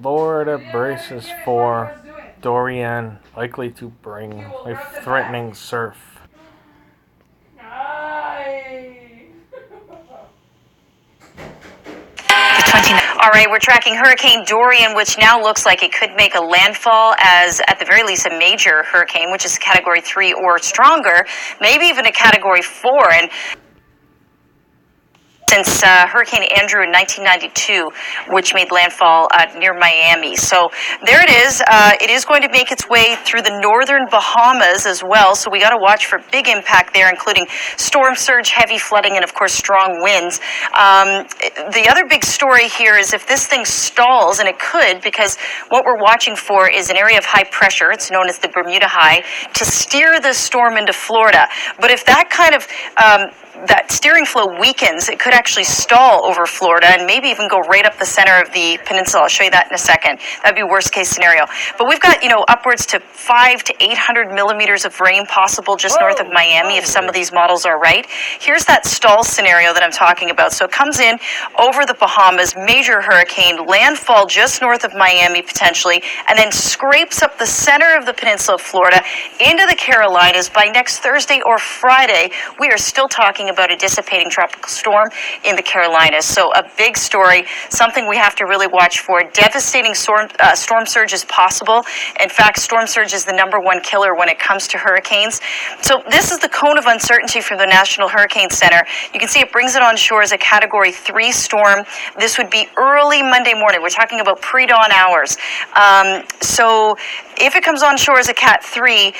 Florida braces for Dorian, likely to bring life-threatening surf. All right, we're tracking Hurricane Dorian, which now looks like it could make a landfall as, at the very least, a major hurricane, which is Category 3 or stronger, maybe even a Category 4. And since Hurricane Andrew in 1992, which made landfall near Miami. So there it is. It is going to make its way through the northern Bahamas as well. So we got to watch for big impact there, including storm surge, heavy flooding, and of course strong winds. The other big story here is if this thing stalls, and it could, because what we're watching for is an area of high pressure. It's known as the Bermuda High, to steer the storm into Florida. But if that kind of that steering flow weakens, it could actually stall over Florida and maybe even go right up the center of the peninsula. I'll show you that in a second. That'd be worst case scenario. But we've got, upwards to 500 to 800 millimeters of rain possible just north of Miami if some of these models are right. Here's that stall scenario that I'm talking about. So it comes in over the Bahamas, major hurricane, landfall just north of Miami potentially, and then scrapes up the center of the peninsula of Florida into the Carolinas. By next Thursday or Friday, we are still talking about a dissipating tropical storm in the Carolinas. So a big story, something we have to really watch for. Devastating storm surge is possible. In fact, storm surge is the #1 killer when it comes to hurricanes. So this is the cone of uncertainty from the National Hurricane Center. You can see it brings it on shore as a Category 3 storm. This would be early Monday morning. We're talking about pre-dawn hours. So if it comes on shore as a Cat 3,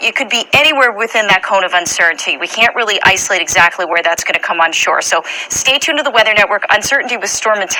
it could be anywhere within that cone of uncertainty. We can't really isolate exactly where that's going to come on shore. So stay tuned to the Weather Network. Uncertainty with storm intensity.